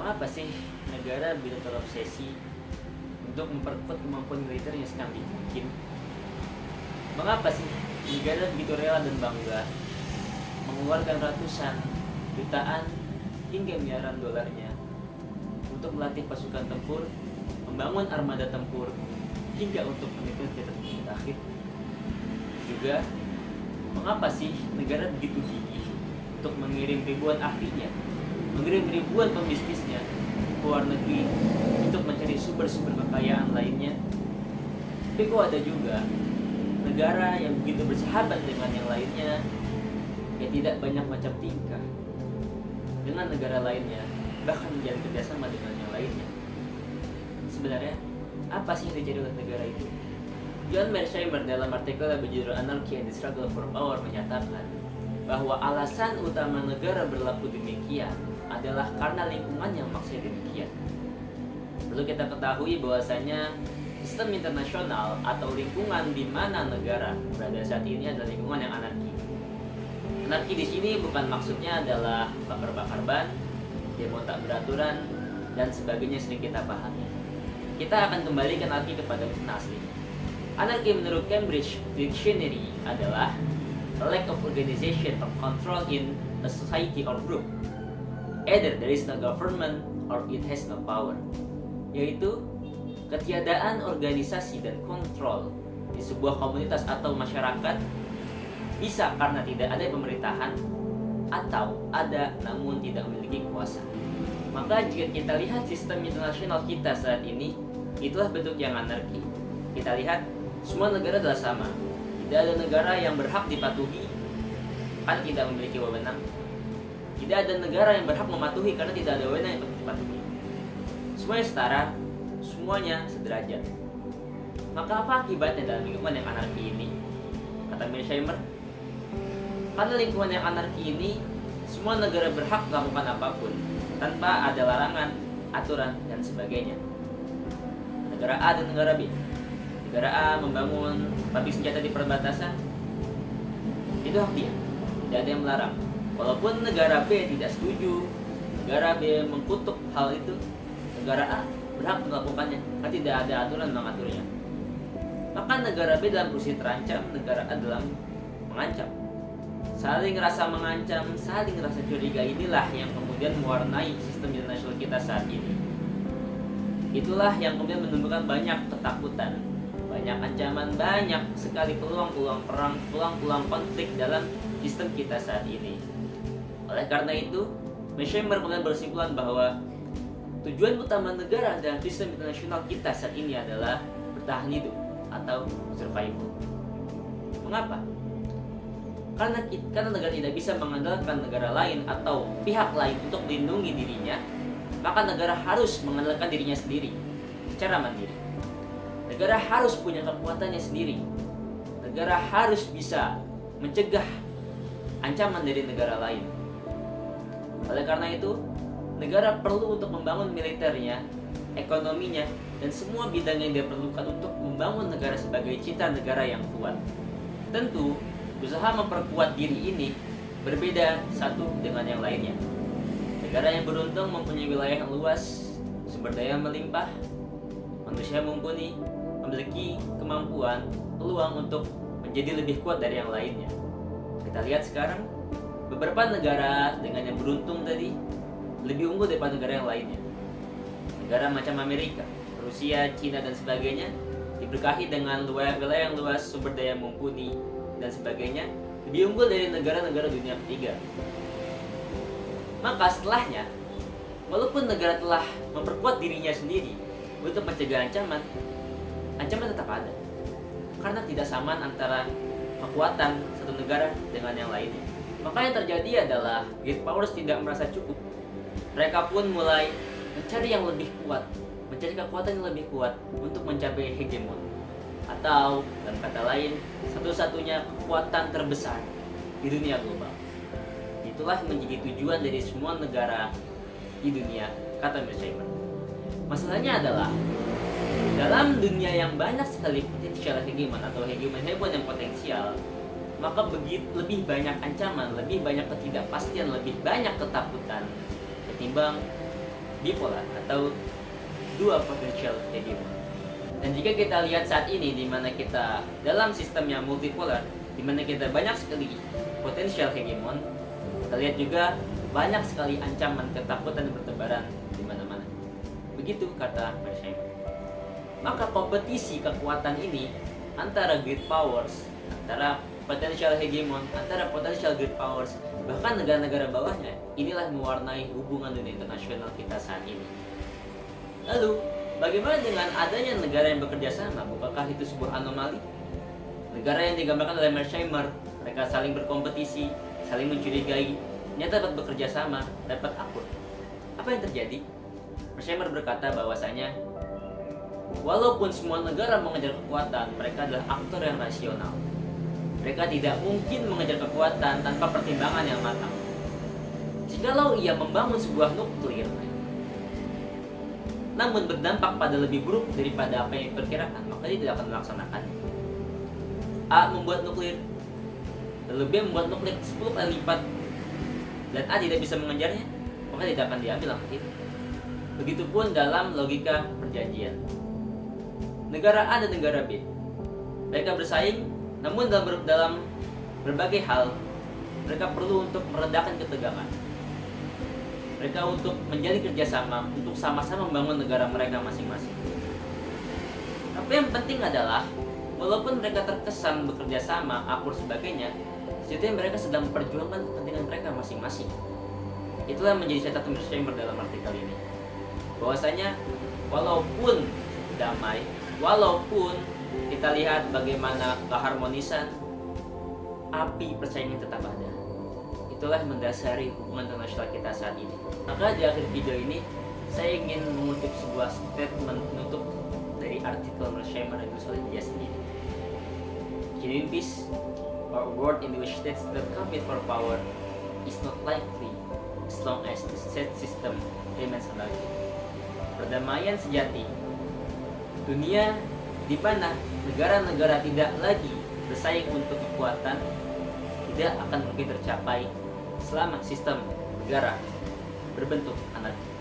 Mengapa sih negara bisa terobsesi untuk memperkuat kemampuan militernya sedang mungkin? Mengapa sih negara begitu rela dan bangga mengeluarkan ratusan, jutaan, hingga miliaran dolarnya untuk melatih pasukan tempur, membangun armada tempur, hingga untuk menipis senjata terakhir? Juga, mengapa sih negara begitu gigih untuk mengirim ribuan ahlinya, mengirim ribuan pembisnisnya ke luar negeri untuk mencari sumber-sumber kekayaan lainnya? Tapi kok ada juga negara yang begitu bersahabat dengan yang lainnya, yang tidak banyak macam tingkah dengan negara lainnya, bahkan menjalin kerjasama dengan yang lainnya. Sebenarnya, apa sih yang dicari oleh negara itu? John Mearsheimer dalam artikel berjudul Anarchy and the Struggle for Power menyatakan bahwa alasan utama negara berlaku demikian adalah karena lingkungan yang maksa demikian. Perlu kita ketahui bahwasanya sistem internasional atau lingkungan di mana negara berada saat ini adalah lingkungan yang anarki. Anarki di sini bukan maksudnya adalah bakar-bakar ban, demo tak beraturan, dan sebagainya sering kita pahami. Kita akan kembali ke anarki kepada makna asli. Anarki menurut Cambridge Dictionary adalah a lack of organization or control in a society or group. Either there is no government or it has no power. Yaitu ketiadaan organisasi dan kontrol di sebuah komunitas atau masyarakat, bisa karena tidak ada pemerintahan atau ada namun tidak memiliki kuasa. Maka jika kita lihat sistem internasional kita saat ini, itulah bentuk yang anarki. Kita lihat semua negara adalah sama. Tidak ada negara yang berhak dipatuhi karena tidak memiliki wewenang. Tidak ada negara yang berhak mematuhi karena tidak ada wewenang yang dipatuhi. Semuanya setara, semuanya sederajat. Maka apa akibatnya dalam lingkungan yang anarki ini? Kata Mearsheimer, karena lingkungan yang anarki ini, semua negara berhak melakukan apapun tanpa ada larangan, aturan, dan sebagainya. Negara A dan negara B. Negara A membangun pabrik senjata di perbatasan, itu hak dia, tidak ada yang melarang. Walaupun negara B tidak setuju, negara B mengkutuk hal itu, negara A berhak melakukannya, karena tidak ada aturan mengaturnya. Maka negara B dalam posisi terancam, negara A dalam mengancam. Saling rasa mengancam, saling rasa curiga inilah yang kemudian mewarnai sistem internasional kita saat ini. Itulah yang kemudian menumbuhkan banyak ketakutan, banyak ancaman, banyak sekali peluang-peluang perang, peluang-peluang konflik dalam sistem kita saat ini. Oleh karena itu, Mearsheimer kemudian berkesimpulan bahwa tujuan utama negara dalam sistem internasional kita saat ini adalah bertahan hidup atau survival. Mengapa? Karena negara tidak bisa mengandalkan negara lain atau pihak lain untuk melindungi dirinya, maka negara harus mengandalkan dirinya sendiri secara mandiri. Negara harus punya kekuatannya sendiri. Negara harus bisa mencegah ancaman dari negara lain. Oleh karena itu, negara perlu untuk membangun militernya, ekonominya, dan semua bidang yang dia perlukan untuk membangun negara sebagai citra negara yang kuat. Tentu, usaha memperkuat diri ini berbeda satu dengan yang lainnya. Negara yang beruntung mempunyai wilayah yang luas, sumber daya melimpah, manusia mumpuni, memiliki kemampuan, peluang untuk menjadi lebih kuat dari yang lainnya. Kita lihat sekarang, beberapa negara dengan yang beruntung tadi lebih unggul daripada negara yang lainnya. Negara macam Amerika, Rusia, Cina, dan sebagainya diberkahi dengan wilayah yang luas, sumber daya mumpuni, dan sebagainya, lebih unggul dari negara-negara dunia ketiga. Maka setelahnya, walaupun negara telah memperkuat dirinya sendiri untuk mencegah ancaman tetap ada. Karena tidak samaan antara kekuatan satu negara dengan yang lainnya. Maka yang terjadi adalah great powers tidak merasa cukup. Mereka pun mulai mencari yang lebih kuat, mencari kekuatan yang lebih kuat untuk mencapai hegemon. Atau dalam kata lain, satu-satunya kekuatan terbesar di dunia global. Itulah menjadi tujuan dari semua negara di dunia, kata Mearsheimer. Masalahnya adalah dalam dunia yang banyak sekali potensial hegemon atau hegemon yang potensial, maka lebih banyak ancaman, lebih banyak ketidakpastian, lebih banyak ketakutan ketimbang bipolar atau dua potential hegemon. Dan jika kita lihat saat ini di mana kita dalam sistem yang multipolar, di mana kita banyak sekali potential hegemon, kita lihat juga banyak sekali ancaman, ketakutan, dan bertebaran di mana-mana. Begitu kata Mearsheimer. Maka kompetisi kekuatan ini antara great powers, antara potential hegemon, antara potential great powers, bahkan negara-negara bawahnya, inilah mewarnai hubungan dunia internasional kita saat ini. Lalu, bagaimana dengan adanya negara yang bekerja sama? Bukankah itu sebuah anomali? Negara yang digambarkan oleh Mearsheimer, mereka saling berkompetisi, saling mencurigai, ternyata dapat bekerja sama, dapat akur. Apa yang terjadi? Mearsheimer berkata bahwasanya, walaupun semua negara mengejar kekuatan, mereka adalah aktor yang rasional. Mereka tidak mungkin mengejar kekuatan tanpa pertimbangan yang matang. Jikalau ia membangun sebuah nuklir, namun berdampak pada lebih buruk daripada apa yang diperkirakan, maka dia tidak akan melaksanakan. A membuat nuklir, lalu B membuat nuklir 10 kali lipat, dan A tidak bisa mengejarnya, maka tidak akan diambil langkah itu. Begitupun dalam logika perjanjian. Negara A dan negara B, mereka bersaing, namun dalam berbagai hal, mereka perlu untuk meredakan ketegangan. Mereka untuk menjalin kerjasama, untuk sama-sama membangun negara mereka masing-masing. Tapi yang penting adalah, walaupun mereka terkesan bekerja sama, akur sebagainya, sejatinya mereka sedang memperjuangkan kepentingan mereka masing-masing. Itulah yang menjadi catatan Mearsheimer dalam artikel ini. Bahwasanya, walaupun damai, walaupun kita lihat bagaimana keharmonisan, api persaingan tetap ada. Itulah mendasari hubungan internasional kita saat ini. Maka di akhir video ini, saya ingin mengutip sebuah statement penutup dari artikel Mearsheimer yang ditulis oleh dia sendiri. Genuine peace, or a world in which states that compete for power, is not likely as long as the state system remains anarchic. Perdamaian sejati, dunia di mana negara-negara tidak lagi bersaing untuk kekuatan, tidak akan mungkin tercapai selama sistem negara berbentuk anarki.